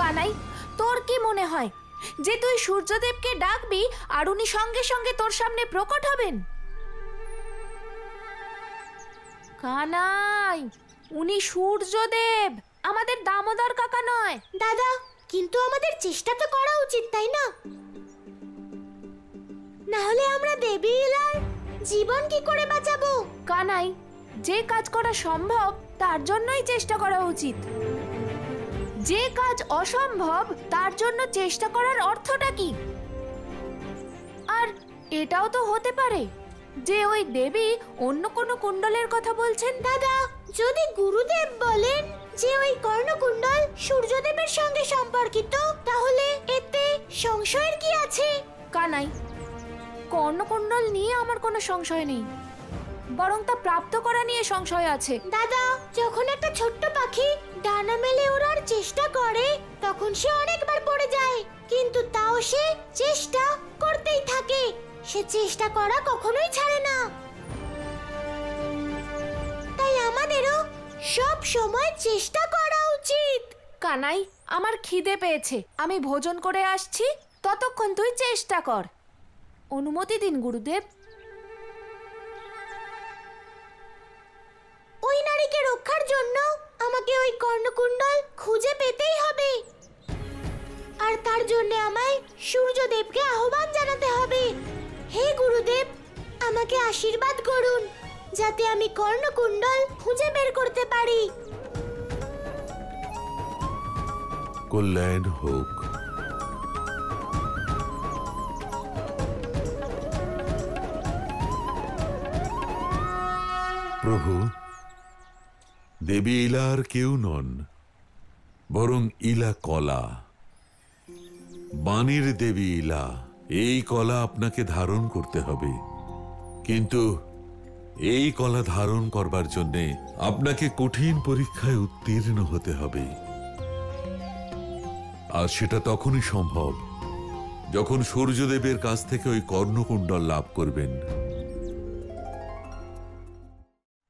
কানাই, তোর কি মনে হয় যে তুই সূর্যদেবকে ডাকবি আর উনি সঙ্গে সঙ্গে তোর সামনে প্রকট হবেন? কানাই, উনি সূর্যদেব, আমাদের দামোদর কাকা নয়। দাদা, কিন্তু আমাদের চেষ্টা তো করা উচিত, তাই না? না হলে আমরা দেবী ইলার জীবন কি করে বাঁচাবো? কানাই, যে কাজ করা সম্ভব তার জন্যই চেষ্টা করা উচিত। যে কাজ অসম্ভব তার জন্য চেষ্টা করার অর্থটা কি? আর এটাও তো হতে পারে যে ওই দেবী অন্য কোনো কুণ্ডলের কথা বলছেন। দাদা, যদি গুরুদেব বলেন যে ওই কর্ণকুণ্ডল সূর্যদেবের সঙ্গে সম্পর্কিত, তাহলে এতে সংশয়ের কি আছে? কানাই, কর্ণকুণ্ডল নিয়ে আমার কোনো সংশয় নেই, বরং তা প্রাপ্ত করা নিয়ে সংশয় আছে। দাদা, যখন একটা ছোট্ট পাখি ডানা মেলে ওড়ার চেষ্টা করে তখন সে অনেকবার পড়ে যায়, কিন্তু তাও সে চেষ্টা করতেই থাকে। সে চেষ্টা করা কখনোই ছাড়ে না। তাই আমাদেরও সব সময় চেষ্টা করা উচিত। কানাই, আমার খিদে পেয়েছে, আমি ভোজন করে আসছি, ততক্ষণ তুই চেষ্টা কর। অনুমতি দিন গুরুদেব। ওই নারীকে রক্ষার জন্য আমাকে ওই কর্ণকুণ্ডল খুঁজে পেতেই হবে, আর তার জন্য আমায় সূর্যদেবকে আহ্বান জানাতে হবে। হে গুরুদেব, আমাকে আশীর্বাদ করুন যাতে আমি কর্ণকুণ্ডল খুঁজে বের করতে পারি। কল্যাণ হোক। প্রভু, দেবী ইলা আর কেউ নন, বরং ইলা কলা, বাণীর দেবী ইলা। এই কলা আপনাকে ধারণ করতে হবে, কিন্তু এই কলা ধারণ করবার জন্যে আপনাকে কঠিন পরীক্ষায় উত্তীর্ণ হতে হবে। আর সেটা তখনই সম্ভব যখন সূর্যদেবের কাছ থেকে ওই কর্ণকুণ্ডল লাভ করবেন।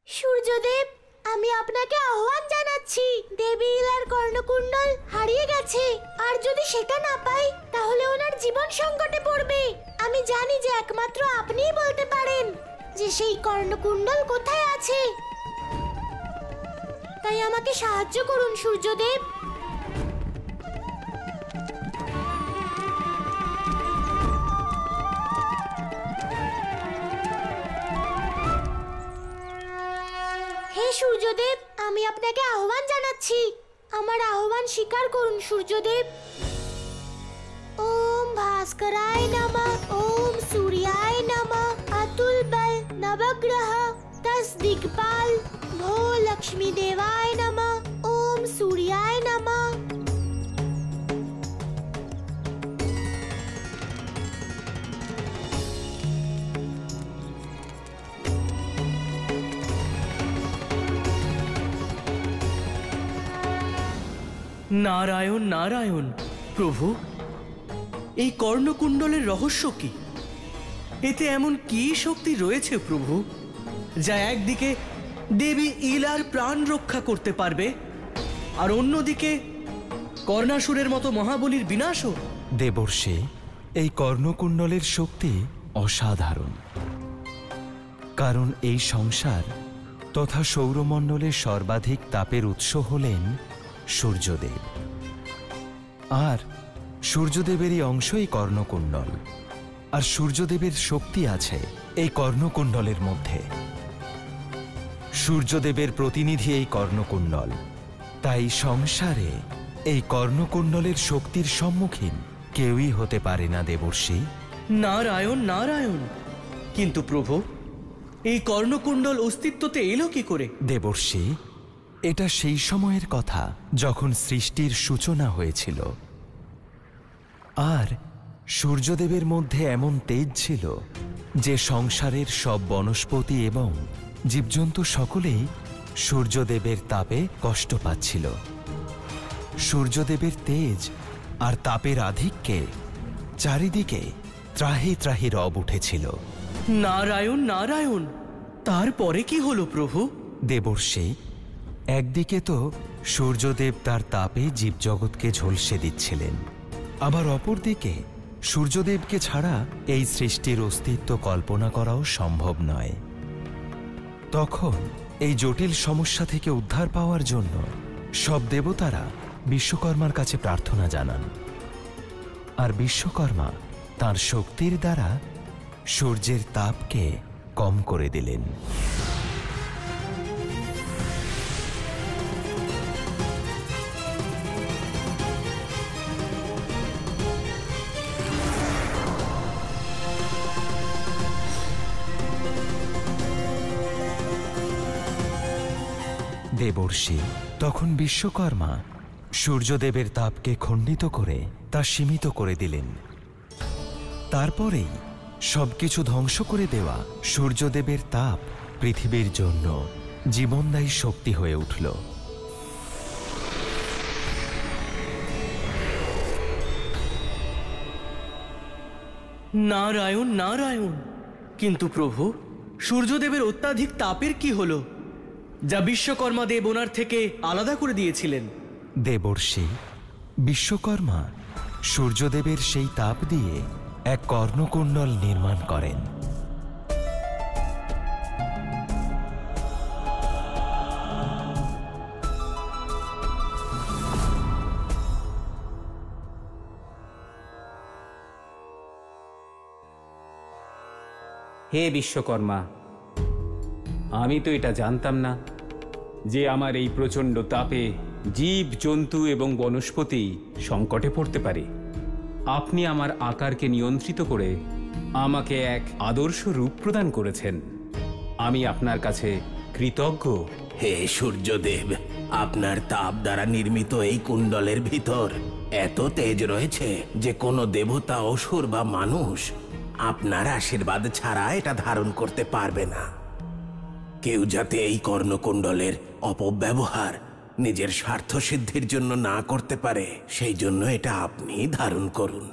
সূর্যদেব, আমি আপনাকে আহ্বান জানাচ্ছি। দেবী ইলার কর্ণকুণ্ডল হারিয়ে গেছে, আর যদি সেটা না পাই তাহলে ওনার জীবন সংকটে পড়বে। আমি জানি যে একমাত্র আপনিই বলতে পারেন যে সেই কর্ণকুণ্ডল কোথায় আছে। তাই আমাকে সাহায্য করুন সূর্যদেব। হে সূর্যদেব, আমি আপনাকে আহ্বান জানাচ্ছি, আমার আহ্বান স্বীকার করুন সূর্যদেব। ওম ভাস্করায় নমঃ, ওম সূর্যায় নমঃ, অতুল বল নবগ্রহ দশ দিগপাল, ভো লক্ষ্মী দেবায় নমঃ, ওম সূর্যায় নমঃ। নারায়ণ নারায়ণ। প্রভু, এই কর্ণকুণ্ডলের রহস্য কি? এতে এমন কি শক্তি রয়েছে প্রভু, যা একদিকে দেবী ইলার প্রাণ রক্ষা করতে পারবে আর অন্যদিকে কর্ণাসুরের মতো মহাবলীর বিনাশও? দেবর্ষি, এই কর্ণকুণ্ডলের শক্তি অসাধারণ, কারণ এই সংসার তথা সৌরমণ্ডলের সর্বাধিক তাপের উৎস হলেন সূর্যদেব, আর সূর্যদেবেরই অংশই কর্ণকুণ্ডল, আর সূর্যদেবের শক্তি আছে এই কর্ণকুণ্ডলের মধ্যে। সূর্যদেবের প্রতিনিধি এই কর্ণকুণ্ডল, তাই সংসারে এই কর্ণকুণ্ডলের শক্তির সম্মুখীন কেউই হতে পারে না দেবর্ষি। নারায়ণ নারায়ণ। কিন্তু প্রভু, এই কর্ণকুণ্ডল অস্তিত্বতে এলো কি করে? দেবর্ষি, এটা সেই সময়ের কথা যখন সৃষ্টির সূচনা হয়েছিল, আর সূর্যদেবের মধ্যে এমন তেজ ছিল যে সংসারের সব বনস্পতি এবং জীবজন্তু সকলেই সূর্যদেবের তাপে কষ্ট পাচ্ছিল। সূর্যদেবের তেজ আর তাপের আধিক্যে চারিদিকে ত্রাহি ত্রাহি রব উঠেছিল। নারায়ণ নারায়ণ। তারপরে কি হলো প্রভু? দেবর্ষি, একদিকে তো সূর্যদেব তার তাপে জীবজগৎকে ঝলসে দিচ্ছিলেন। আবার অপরদিকে সূর্যদেবকে ছাড়া এই সৃষ্টির অস্তিত্ব কল্পনা করাও সম্ভব নয়। তখন এই জটিল সমস্যা থেকে উদ্ধার পাওয়ার জন্য সব দেবতারা বিশ্বকর্মার কাছে প্রার্থনা জানান, আর বিশ্বকর্মা তার শক্তির দ্বারা সূর্যের তাপকে কম করে দিলেন। দেবর্ষি তখন বিশ্বকর্মা সূর্যদেবের তাপকে খণ্ডিত করে তা সীমিত করে দিলেন। তারপরেই সবকিছু ধ্বংস করে দেওয়া সূর্যদেবের তাপ পৃথিবীর জন্য জীবনদায়ী শক্তি হয়ে উঠল। নারায়ণ নারায়ণ। কিন্তু প্রভু, সূর্যদেবের অত্যাধিক তাপের কি হলো, যা বিশ্বকর্মা দেব ওনার থেকে আলাদা করে দিয়েছিলেন? দেবর্ষি বিশ্বকর্মা সূর্যদেবের সেই তাপ দিয়ে এক কর্ণকুণ্ডল নির্মাণ করেন। হে বিশ্বকর্মা, আমি তো এটা জানতাম না যে আমার এই প্রচণ্ড তাপে জীব জন্তু এবং বনস্পতি সংকটে পড়তে পারে। আপনি আমার আকারকে নিয়ন্ত্রিত করে আমাকে এক আদর্শ রূপ প্রদান করেছেন। আমি আপনার কাছে কৃতজ্ঞ। হে সূর্যদেব, আপনার তাপ দ্বারা নির্মিত এই কুণ্ডলের ভিতর এত তেজ রয়েছে যে কোনো দেবতা, অসুর বা মানুষ আপনার আশীর্বাদ ছাড়া এটা ধারণ করতে পারবে না। কেউ যাতে এই কর্ণকুণ্ডলের অপব্যবহার নিজের স্বার্থ সিদ্ধির জন্য না করতে পারে, সেই জন্য এটা আপনি ধারণ করুন,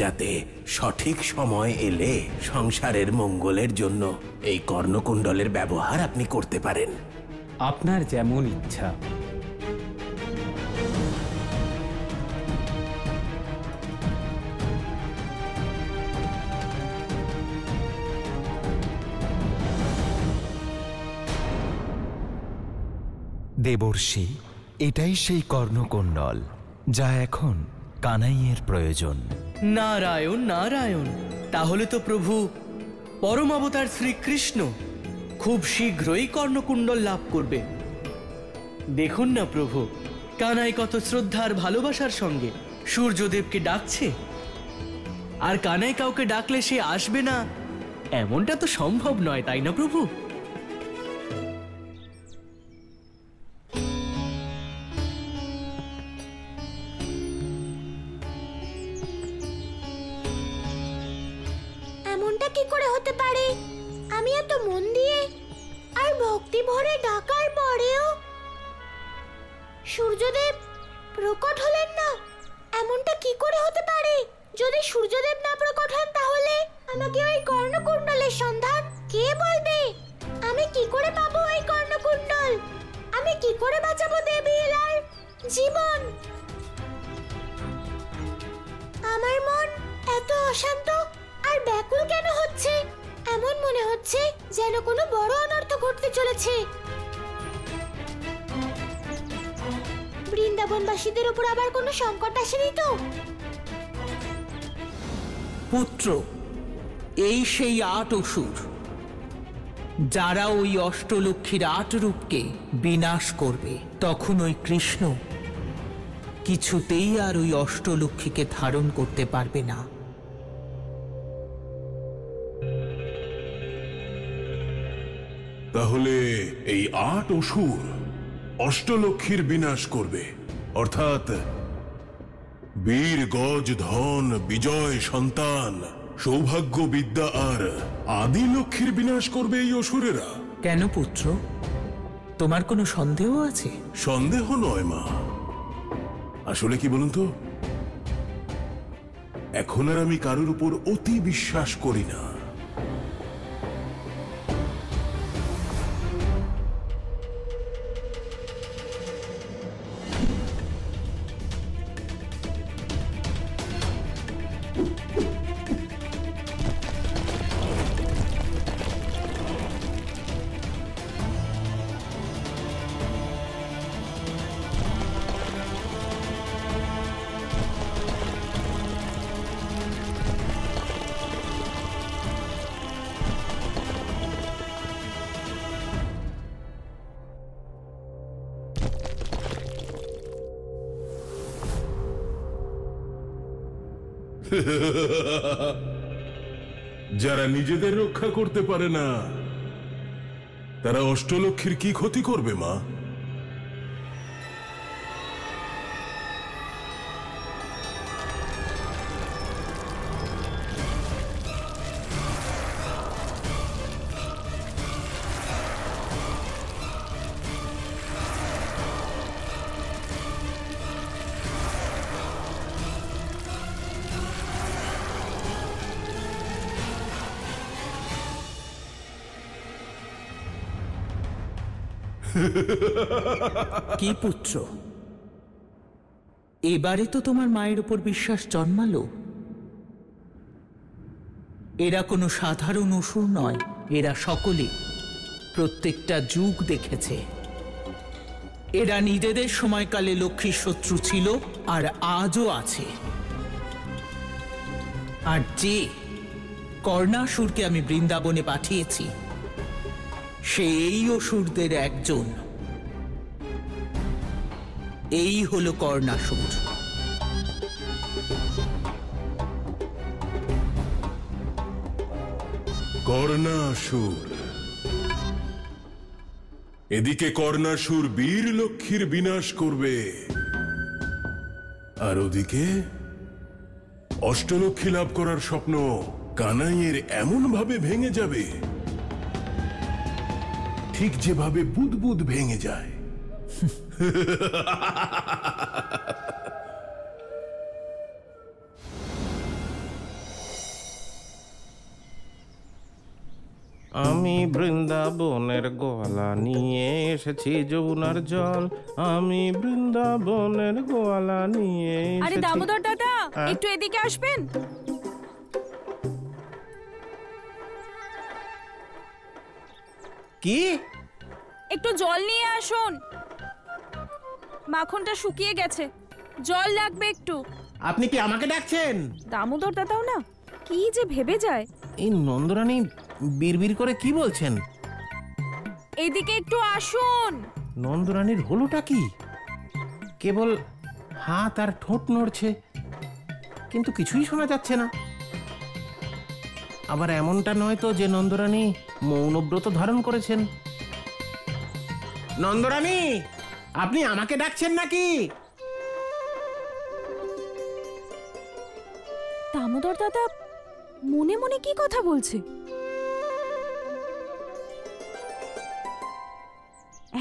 যাতে সঠিক সময় এলে সংসারের মঙ্গলের জন্য এই কর্ণকুণ্ডলের ব্যবহার আপনি করতে পারেন। আপনার যেমন ইচ্ছা। দেবর্ষি এটাই সেই কর্ণকুণ্ডল যা এখন কানাইয়ের প্রয়োজন। নারায়ণ নারায়ণ। তাহলে তো প্রভু পরম অবতার শ্রীকৃষ্ণ খুব শীঘ্রই কর্ণকুণ্ডল লাভ করবে। দেখুন না প্রভু, কানাই কত শ্রদ্ধার ভালোবাসার সঙ্গে সূর্যদেবকে ডাকছে। আর কানাই কাউকে ডাকলে সে আসবে না, এমনটা তো সম্ভব নয়, তাই না প্রভু? এমনটা কি করে হতে পারে? আমি এত মন দিয়ে আর ভক্তি ভরে ডাকার পরেও সূর্যদেব প্রকট হলেন না। এমনটা কি করে হতে পারে? যদি সূর্যদেব না প্রকট হন, তাহলে আমাকে ওই কর্ণকুণ্ডলের সন্ধান কে বলবে? আমি কি করে পাবো ওই কর্ণকুণ্ডল? আমি কি করে বাঁচাবো দেবীলার জীবন? আমার মন এত অশান্ত আর ব্যাকুল কেন হচ্ছে? এমন মনে হচ্ছে যেন কোনো বড় অনর্থ ঘটতে চলেছে। বৃন্দাবনবাসীদের উপর আবার কোনো সংকট আসেনি তো? পুত্র, এই সেই ৮ অসুর যারা ওই অষ্টলক্ষ্মীর ৮ রূপকে বিনাশ করবে। তখন ওই কৃষ্ণ কিছুতেই আর ওই অষ্টলক্ষ্মীকে ধারণ করতে পারবে না। তাহলে এই ৮ অসুর অষ্টলক্ষ্মীর বিনাশ করবে, অর্থাৎ বীর, গজ, ধন, বিজয়, সন্তান, সৌভাগ্য, বিদ্যা আর আদি লক্ষ্মীর বিনাশ করবে এই অসুরেরা। কেন পুত্র, তোমার কোনো সন্দেহ আছে? সন্দেহ নয় মা, আসলে কি বলুন তো, এখন আর আমি কারোর উপর অতি বিশ্বাস করি না। যারা নিজেদের রক্ষা করতে পারে না তারা অষ্টলক্ষ্মীর কি ক্ষতি করবে মা? কি পুত্র, এবারে তো তোমার মায়ের উপর বিশ্বাস জন্মালো। এরা কোনো সাধারণ অসুর নয়, এরা সকলে প্রত্যেকটা যুগ দেখেছে। এরা নিজেদের সময়কালে লক্ষ্মীর শত্রু ছিল আর আজও আছে। আর যে কর্ণাসুরকে আমি বৃন্দাবনে পাঠিয়েছি সে এই অসুরদের একজন। এই হলো কর্ণাসুর। কর্ণাসুর। এদিকে কর্ণাসুর বীর লক্ষ্মীর বিনাশ করবে, আর ওদিকে অষ্টলক্ষ্মী লাভ করার স্বপ্ন কানাইয়ের এমন ভাবে ভেঙে যাবে ঠিক যেভাবে বুদবুদ ভেঙে যায়। আমি বৃন্দাবনের গোয়ালা নিয়ে এসেছি যমুনার জল। আমি বৃন্দাবনের গোয়ালা নিয়ে আরে দামোদর দাদা, একটু এদিকে আসবেন। কি? একটু জল নিয়ে আসুন, মাখনটা শুকিয়ে গেছে, জল লাগবে একটু। আপনি কি আমাকে ডাকছেন? দামোদর দাদাও না কি যে ভেবে যায়। এই নন্দরানী বিড়বিড় করে কি বলছেন? এদিকে একটু আসুন। নন্দরানীর হলোটা কি? কেবল হাত আর ঠোঁট নড়ছে, কিন্তু কিছুই শোনা যাচ্ছে না। আবার এমনটা নয় তো যে নন্দরানী মৌনব্রত ধারণ করেছেন। নন্দরানী, আপনি আমাকে ডাকছেন নাকি? দামোদর দাদা মনে মনে কি কথা বলছে?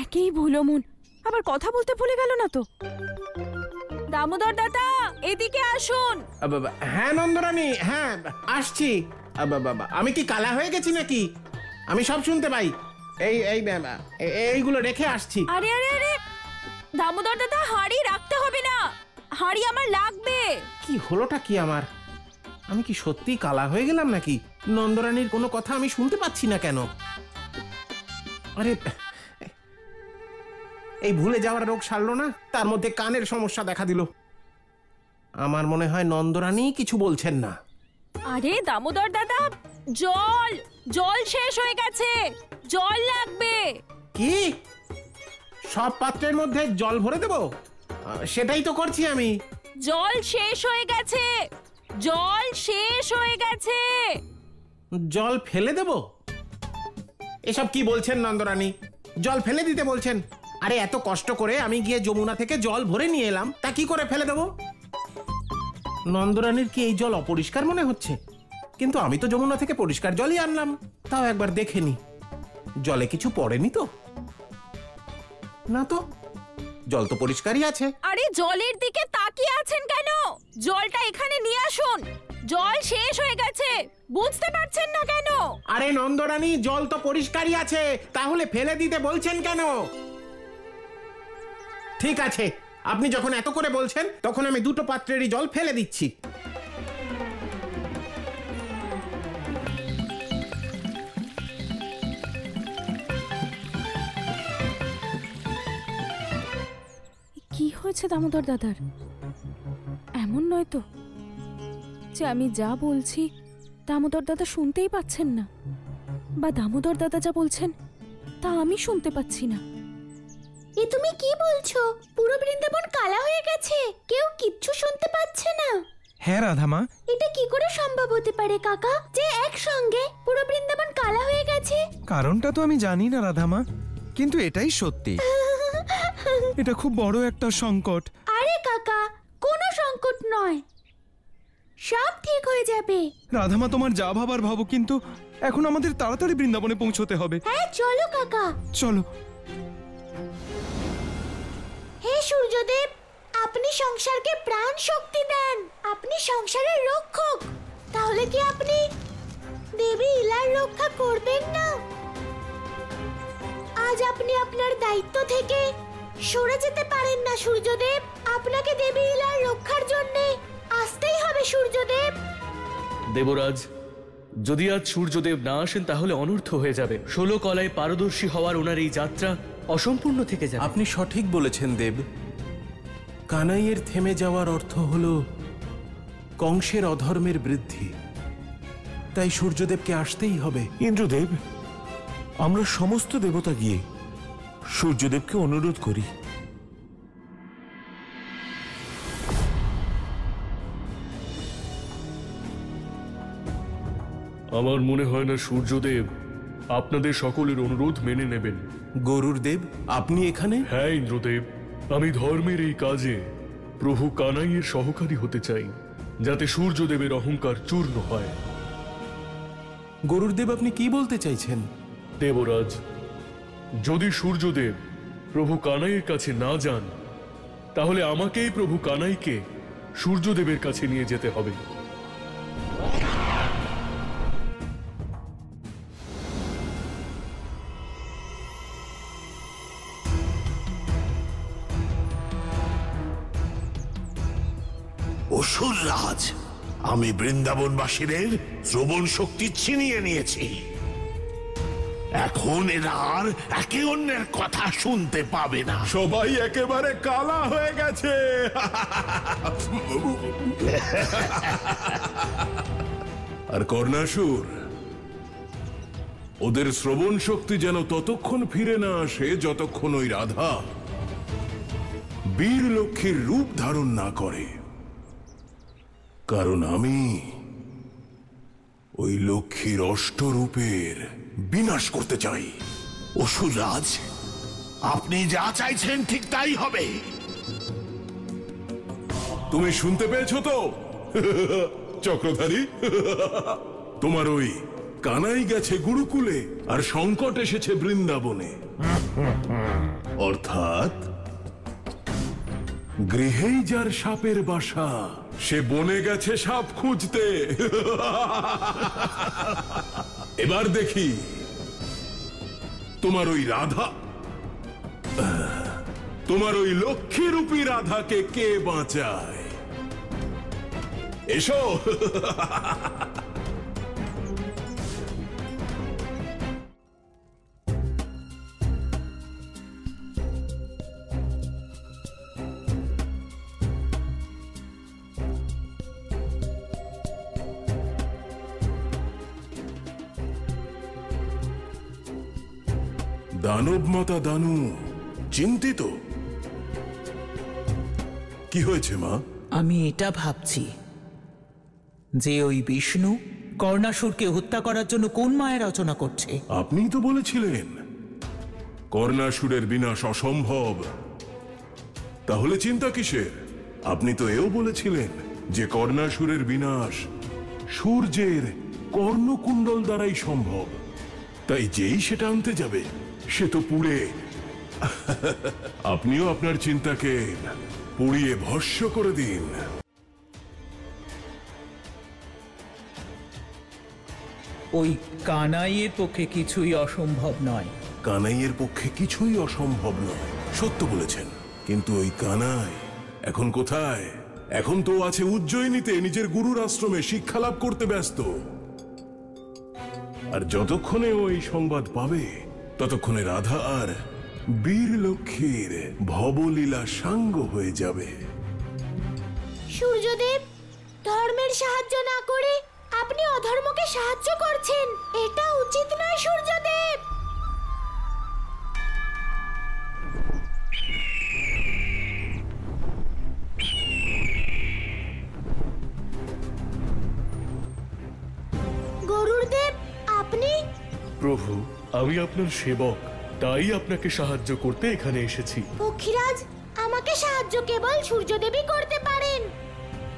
একেই ভুলো মন, আবার কথা বলতে ভুলে গেল না তো। দামোদর দাদা এদিকে আসুন। হ্যাঁ নন্দরানী, হ্যাঁ আসছি। আমি কি কালা হয়ে গেছি নাকি? আমি সব শুনতে পাই। এইগুলো রেখে আসছি। আরে আরে আরে দামোদর দাদা, হাঁড়ি রাখতে হবে না, হাঁড়ি আমার লাগবে। কি হলোটা কি আমার? আমি কি সত্যি কালা হয়ে গেলাম নাকি? নন্দরানীর কোনো কথা আমি শুনতে পাচ্ছি না কেন? আরে এই ভুলে যাওয়ার রোগ সারলো না, তার মধ্যে কানের সমস্যা দেখা দিল। আমার মনে হয় নন্দরানী কিছু বলছেন না। আরে দামোদর দাদা, জল জল শেষ হয়ে গেছে, জল লাগবে। কি? সব পাত্রের মধ্যে জল ভরে দেব? সেটাই তো করছি আমি। জল শেষ হয়ে গেছে, জল শেষ হয়ে গেছে। জল ফেলে দেব? এসব কি বলছেন নন্দরানী? জল ফেলে দিতে বলছেন? আরে এত কষ্ট করে আমি গিয়ে যমুনা থেকে জল ভরে নিয়ে এলাম, তা কি করে ফেলে দেব? নন্দরানীর কি এই জল অপরিষ্কার মনে হচ্ছে? কিন্তু আমি তো যমুনা থেকে পরিষ্কার জলই আনলাম। তাও একবার দেখে নি, জলে কিছু পড়েনি তো? না তো, জল তো পরিষ্কারই আছে। আরে জলের দিকে তাকিয়ে আছেন কেন? জলটা এখানে নিয়ে আসুন। জল শেষ হয়ে গেছে, বুঝতে পারছেন না কেন? আরে নন্দরানী, জল তো পরিষ্কারই আছে, তাহলে ফেলে দিতে বলছেন কেন? ঠিক আছে, আপনি যখন এত করে বলছেন তখন আমি দুটো পাত্রেরই জল ফেলে দিচ্ছি। কি হয়েছে দামোদর দাদার? এমন নয় তো যে আমি যা বলছি দামোদর দাদা শুনতেই পাচ্ছেন না, বা দামোদর দাদা যা বলছেন তা আমি শুনতে পাচ্ছি না। এ তুমি কি বলছো? পুরো বৃন্দাবন কালা হয়ে গেছে, কেউ কিচ্ছু শুনতে পাচ্ছে না। হ্যাঁ রাধামা, এটা সম্ভব হতে পারে কাকা যে একসঙ্গে পুরো বৃন্দাবন কালা হয়ে গেছে? কারণটা তো আমি জানি না রাধামা, কিন্তু এটাই সত্যি। এটা খুব বড় একটা সংকট। আরে কাকা, কোনো সংকট নয়, সব ঠিক হয়ে যাবে। রাধামা, তোমার যা ভাবার ভাবো, কিন্তু এখন আমাদের তাড়াতাড়ি বৃন্দাবনে পৌঁছতে হবে। হ্যাঁ চলো কাকা। চলো। হে সূর্যদেব, আপনি সংসারকে প্রাণ শক্তি দেন, আপনি সংসারের রক্ষক, তাহলে কি আপনি দেবী ইলার রক্ষা করবেন না? আজ আপনি আপনার দায়িত্ব থেকে সরে যেতে পারেন না সূর্যদেব, আপনাকে দেবী ইলার রক্ষার জন্য আসতেই হবে সূর্যদেব। দেবরাজ, যদি আজ সূর্যদেব না আসেন তাহলে অনর্থ হয়ে যাবে। 16 কলায় পারদর্শী হওয়ার ওনার এই যাত্রা অসম্পূর্ণ থেকে যাবে। আপনি সঠিক বলেছেন দেব। কানাইয়ের থেমে যাওয়ার অর্থ হল কংসের অধর্মের বৃদ্ধি, তাই সূর্যদেবকে আসতেই হবে। ইন্দ্রদেব, আমরা সমস্ত দেবতা গিয়ে সূর্যদেবকে অনুরোধ করি। আমার মনে হয় না সূর্যদেব আপনাদের সকলের অনুরোধ মেনে নেবেন। গরুর দেব, আপনি এখানে? হ্যাঁ ইন্দ্রদেব, আমি ধর্মের এই কাজে প্রভু কানাইয়ের সহকারী হতে চাই, যাতে সূর্যদেবের অহংকার চূর্ণ হয়। গরুর দেব, আপনি কি বলতে চাইছেন? দেবরাজ, যদি সূর্যদেব প্রভু কানাইয়ের কাছে না যান, তাহলে আমাকেই প্রভু কানাইকে সূর্যদেবের কাছে নিয়ে যেতে হবে। অসুররাজ, আমি বৃন্দাবনবাসীদের শ্রবণ শক্তি ছিনিয়ে নিয়েছি। এখন এরা আর একে অন্যের কথা শুনতে পাবে না। সবাই একেবারে কালা হয়ে গেছে। আর কর্ণাসুর, ওদের শ্রবণ শক্তি যেন ততক্ষণ ফিরে না আসে যতক্ষণ ওই রাধা বীর লক্ষ্মীর রূপ ধারণ না করে, কারণ আমি ওই লক্ষ্মীর অষ্টরূপের বিনাশ করতে চাই। অসুররাজ, আপনি যা চাইছেন ঠিক তাই হবে। তুমি শুনতে পেয়েছো তো চক্রধারী? তোমার ওই কানাই গেছে গুরুকুলে আর সংকট এসেছে বৃন্দাবনে, অর্থাৎ গৃহেই যার সাপের বাসা, সে বনে গেছে সাপ খুঁজতে। এবার দেখি তোমার ওই রাধা, তোমার ওই লক্ষ্মীরূপী রাধাকে কে বাঁচায়। এসো। দানব মাতা দানু চিন্তিত। কি হয়েছে মা? আমি এটা ভাবছি যে ওই বিষ্ণু কর্ণাসুরকে হত্যা করার জন্য কোন মায়ের রচনা করছে। আপনিই তো বলেছিলেন কর্ণাসুরের বিনাশ অসম্ভব, তাহলে চিন্তা কিসের? আপনি তো এও বলেছিলেন যে কর্ণাসুরের বিনাশ সূর্যের কর্ণকুণ্ডল দ্বারাই সম্ভব, তাই যেই সেটা আনতে যাবে সে তো পুড়ে। আপনিও আপনার চিন্তাকে পুড়িয়ে ভস্ম করে দিন। ওই কানাইয়ের পক্ষে কিছুই অসম্ভব নয়। কানাইয়ের পক্ষে কিছুই অসম্ভব নয়, সত্য বলেছেন। কিন্তু ওই কানাই এখন কোথায়? এখন তো আছে উজ্জয়িনীতে নিজের গুরুর আশ্রমে শিক্ষা লাভ করতে ব্যস্ত। আর যতক্ষণে ওই সংবাদ পাবে ততক্ষণে রাধা আর বীর লক্ষ্মীর ভবলীলা সাঙ্গ হয়ে যাবে। সূর্যদেব, ধর্মের সাহায্য না করে আপনি অধর্মকে সাহায্য করছেন, এটা উচিত নয় সূর্যদেব। প্রভু, আমি আপনার সেবক, তাই আপনাকে সাহায্য করতে এখানে এসেছি। পক্ষীরাজ, আমাকে সাহায্য কেবল সূর্যদেবী করতে পারেন।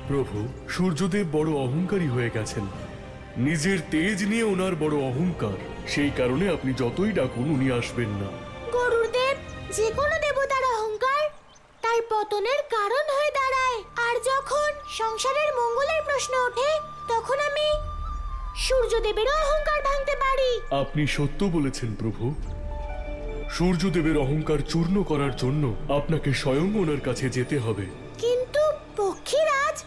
প্রভু, সূর্যদেব বড় অহংকারী হয়ে গেছেন। নিজের তেজ নিয়ে ওনার বড় অহংকার, সেই কারণে আপনি যতই ডাকুন উনি আসবেন না। গরুড়দেব, যে কোনো দেবতার অহংকার তার পতনের কারণ হয়ে দাঁড়ায়। আর যখন সংসারের মঙ্গলের প্রশ্ন ওঠে, তখন আমি সূর্যদেবেরও অহংকার ভাঙতে পারি। আপনি সত্য বলেছেন প্রভু। সূর্যদেবের অহংকার চূর্ণ করার জন্য আপনাকে স্বয়ং ওনার কাছে যেতে হবে। কিন্তু পক্ষীরাজ,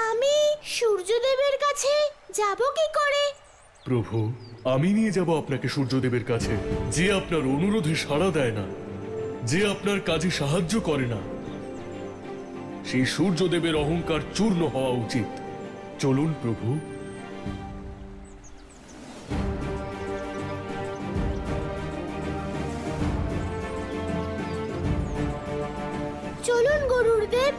আমি সূর্যদেবের কাছে যাব কি করে? প্রভু, আমি নিয়ে যাব আপনাকে সূর্যদেবের কাছে। যে আপনার অনুরোধে সাড়া দেয় না, যে আপনার কাজে সাহায্য করে না, সেই সূর্যদেবের অহংকার চূর্ণ হওয়া উচিত। চলুন প্রভু। চলুন গরুড়দেব।